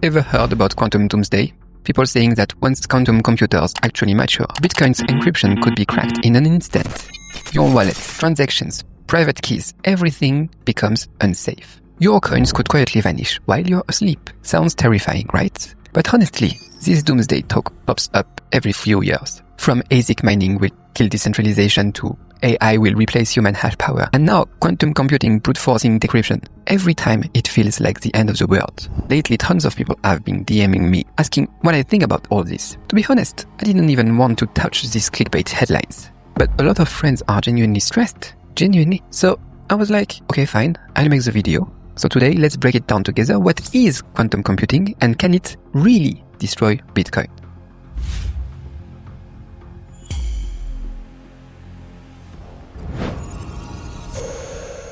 Ever heard about quantum doomsday? People saying that once quantum computers actually mature, Bitcoin's encryption could be cracked in an instant. Your wallet, transactions, private keys, everything becomes unsafe. Your coins could quietly vanish while you're asleep. Sounds terrifying, right? But honestly, this doomsday talk pops up every few years. From ASIC mining will kill decentralization to AI will replace human hash power, and now quantum computing brute forcing decryption. Every time it feels like the end of the world. Lately, tons of people have been DMing me, asking what I think about all this. To be honest, I didn't even want to touch these clickbait headlines. But a lot of friends are genuinely stressed. Genuinely. So I was like, okay, fine, I'll make the video. So today, let's break it down together. What is quantum computing and can it really destroy Bitcoin?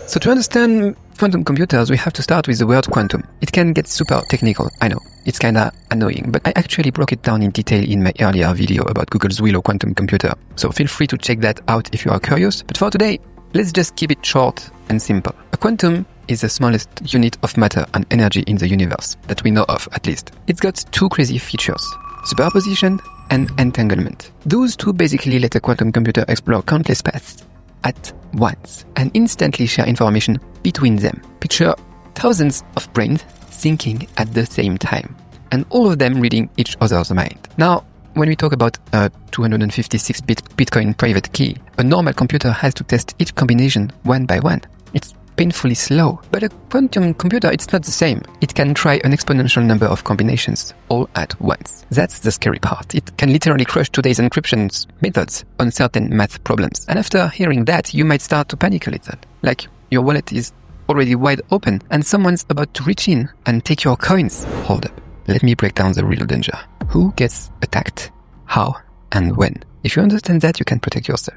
So to understand quantum computers, we have to start with the word quantum. It can get super technical, I know. It's kinda annoying, but I actually broke it down in detail in my earlier video about Google's Willow quantum computer. So feel free to check that out if you are curious. But for today, let's just keep it short and simple. A quantum is the smallest unit of matter and energy in the universe, that we know of at least. It's got two crazy features: superposition and entanglement. Those two basically let a quantum computer explore countless paths at once and instantly share information between them. Picture thousands of brains thinking at the same time, and all of them reading each other's mind. Now, when we talk about a 256-bit Bitcoin private key, a normal computer has to test each combination one by one. It's painfully slow. But a quantum computer, it's not the same. It can try an exponential number of combinations all at once. That's the scary part. It can literally crush today's encryption methods on certain math problems. And after hearing that, you might start to panic a little. Like your wallet is already wide open and someone's about to reach in and take your coins. Hold up. Let me break down the real danger. Who gets attacked? How? And when? If you understand that, you can protect yourself.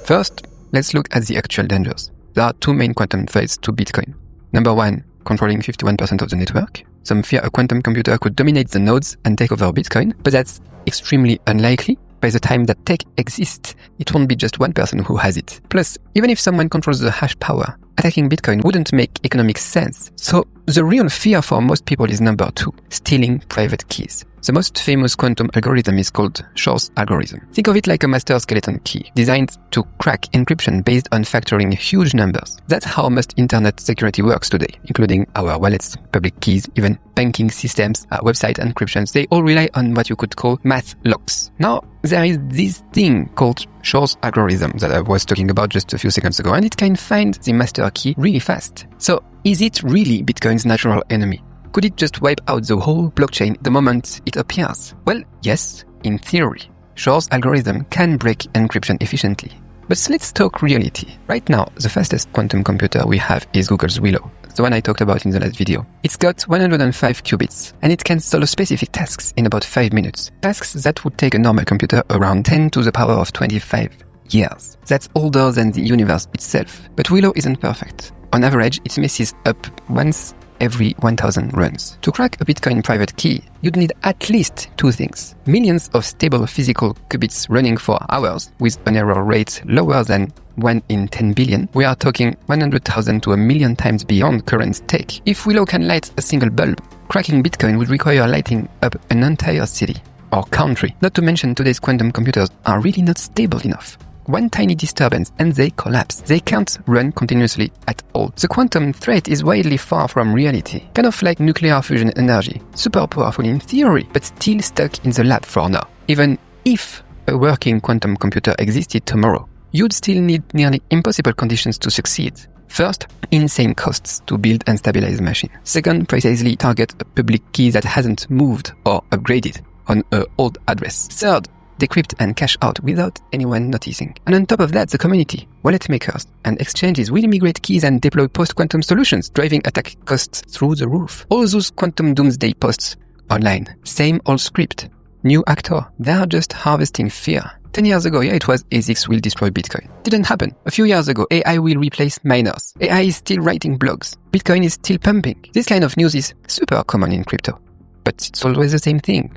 First, let's look at the actual dangers. There are two main quantum threats to Bitcoin. Number one, controlling 51% of the network. Some fear a quantum computer could dominate the nodes and take over Bitcoin, but that's extremely unlikely. By the time that tech exists, it won't be just one person who has it. Plus, even if someone controls the hash power, attacking Bitcoin wouldn't make economic sense. So the real fear for most people is number two, stealing private keys. The most famous quantum algorithm is called Shor's algorithm. Think of it like a master skeleton key, designed to crack encryption based on factoring huge numbers. That's how most internet security works today, including our wallets, public keys, even banking systems, website encryptions. They all rely on what you could call math locks. Now, there is this thing called Shor's algorithm that I was talking about just a few seconds ago, and it can find the master key really fast. So, is it really Bitcoin's natural enemy? Could it just wipe out the whole blockchain the moment it appears? Well, yes, in theory. Shor's algorithm can break encryption efficiently. But let's talk reality. Right now, the fastest quantum computer we have is Google's Willow, the one I talked about in the last video. It's got 105 qubits, and it can solve specific tasks in about 5 minutes. Tasks that would take a normal computer around 10 to the power of 25 years. That's older than the universe itself. But Willow isn't perfect. On average, it messes up once every 1,000 runs. To crack a Bitcoin private key, you'd need at least two things: millions of stable physical qubits running for hours with an error rate lower than 1 in 10 billion. We are talking 100,000 to 1,000,000 times beyond current tech. If Willow can light a single bulb, cracking Bitcoin would require lighting up an entire city or country. Not to mention today's quantum computers are really not stable enough. One tiny disturbance and they collapse. They can't run continuously at all. The quantum threat is widely far from reality. Kind of like nuclear fusion energy. Super powerful in theory, but still stuck in the lab for now. Even if a working quantum computer existed tomorrow, you'd still need nearly impossible conditions to succeed. First, insane costs to build and stabilize the machine. Second, precisely target a public key that hasn't moved or upgraded on an old address. Third, decrypt and cash out without anyone noticing. And on top of that, the community, wallet makers, and exchanges will migrate keys and deploy post-quantum solutions, driving attack costs through the roof. All those quantum doomsday posts online, same old script, new actor, they're just harvesting fear. 10 years ago, it was ASICs will destroy Bitcoin. Didn't happen. A few years ago, AI will replace miners. AI is still writing blogs. Bitcoin is still pumping. This kind of news is super common in crypto. But it's always the same thing.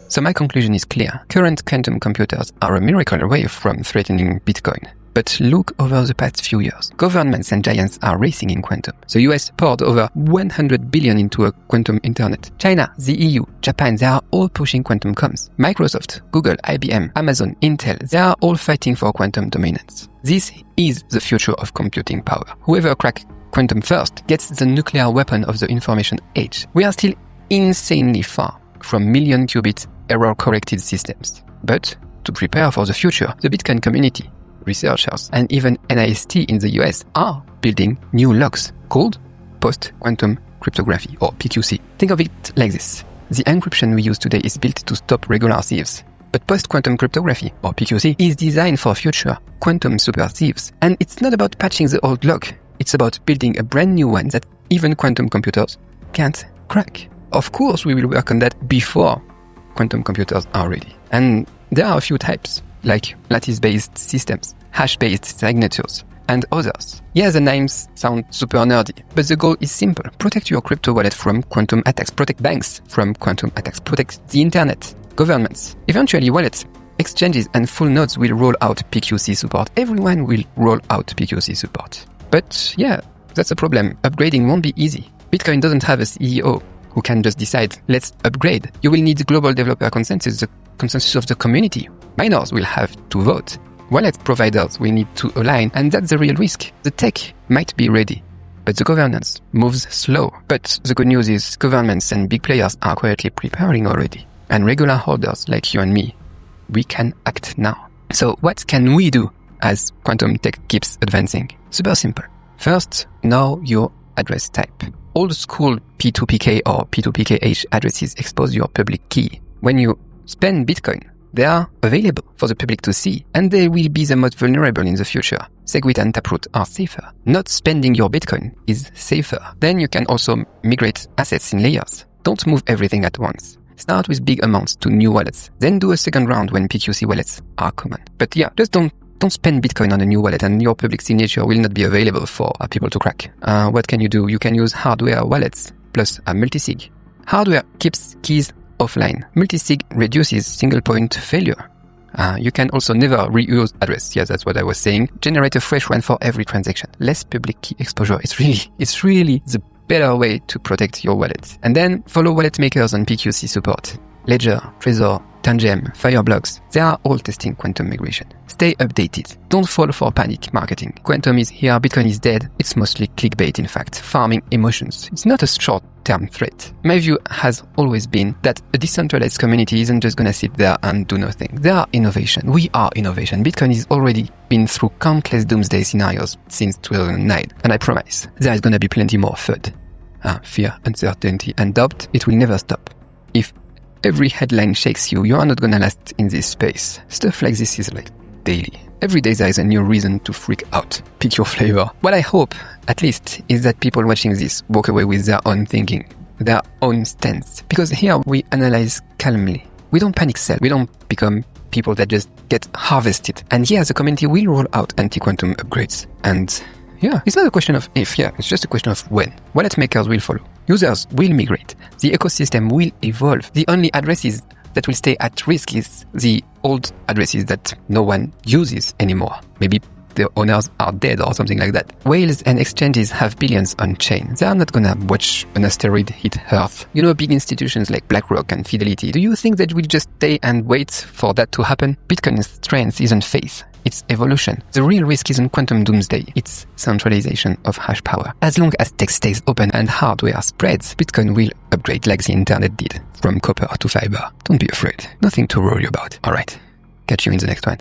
So my conclusion is clear. Current quantum computers are a miracle away from threatening Bitcoin. But look over the past few years. Governments and giants are racing in quantum. The US poured over 100 billion into a quantum internet. China, the EU, Japan, they are all pushing quantum comms. Microsoft, Google, IBM, Amazon, Intel, they are all fighting for quantum dominance. This is the future of computing power. Whoever cracks quantum first gets the nuclear weapon of the information age. We are still insanely far from million qubit error-corrected systems. But to prepare for the future, the Bitcoin community, researchers, and even NIST in the US are building new locks called post-quantum cryptography, or PQC. Think of it like this. The encryption we use today is built to stop regular thieves. But post-quantum cryptography, or PQC, is designed for future quantum super thieves. And it's not about patching the old lock. It's about building a brand new one that even quantum computers can't crack. Of course, we will work on that before quantum computers are ready. And there are a few types, like lattice-based systems, hash-based signatures, and others. Yeah, the names sound super nerdy, but the goal is simple. Protect your crypto wallet from quantum attacks. Protect banks from quantum attacks. Protect the internet, governments. Eventually, wallets, exchanges, and full nodes will roll out PQC support. Everyone will roll out PQC support. But yeah, that's a problem. Upgrading won't be easy. Bitcoin doesn't have a CEO who can just decide, let's upgrade. You will need global developer consensus, the consensus of the community. Miners will have to vote. Wallet providers will need to align, and that's the real risk. The tech might be ready, but the governance moves slow. But the good news is governments and big players are quietly preparing already. And regular holders like you and me, we can act now. So what can we do as quantum tech keeps advancing? Super simple. First, know your address type. Old school P2PK or P2PKH addresses expose your public key. When you spend Bitcoin, they are available for the public to see, and they will be the most vulnerable in the future. Segwit and Taproot are safer. Not spending your Bitcoin is safer. Then you can also migrate assets in layers. Don't move everything at once. Start with big amounts to new wallets. Then do a second round when PQC wallets are common. But yeah, just don't spend Bitcoin on a new wallet, and your public signature will not be available for people to crack. What can you do? You can use hardware wallets plus a multisig. Hardware keeps keys offline. Multisig reduces single point failure. You can also never reuse address. Yes, that's what I was saying. Generate a fresh one for every transaction. Less public key exposure. It's really the better way to protect your wallet. And then follow wallet makers on PQC support. Ledger, Trezor, Tangem, Fireblocks, they are all testing quantum migration. Stay updated. Don't fall for panic marketing. Quantum is here, Bitcoin is dead. It's mostly clickbait, in fact, farming emotions. It's not a short-term threat. My view has always been that a decentralized community isn't just gonna sit there and do nothing. They are innovation. We are innovation. Bitcoin has already been through countless doomsday scenarios since 2009. And I promise, there is gonna be plenty more FUD. Fear, uncertainty, and doubt, it will never stop. If every headline shakes you, you are not gonna last in this space. Stuff like this is like daily. Every day there is a new reason to freak out. Pick your flavor. What I hope, at least, is that people watching this walk away with their own thinking, their own stance. Because here we analyze calmly. We don't panic sell. We don't become people that just get harvested. And yeah, the community will roll out anti-quantum upgrades. And yeah, it's not a question of if, it's just a question of when. Wallet makers will follow. Users will migrate. The ecosystem will evolve. The only addresses that will stay at risk is the old addresses that no one uses anymore. Maybe the owners are dead or something like that. Whales and exchanges have billions on chain. They are not gonna watch an asteroid hit Earth. You know, big institutions like BlackRock and Fidelity. Do you think that we'll just stay and wait for that to happen? Bitcoin's strength isn't faith. It's evolution. The real risk isn't quantum doomsday. It's centralization of hash power. As long as tech stays open and hardware spreads, Bitcoin will upgrade like the internet did, from copper to fiber. Don't be afraid. Nothing to worry about. Alright, catch you in the next one.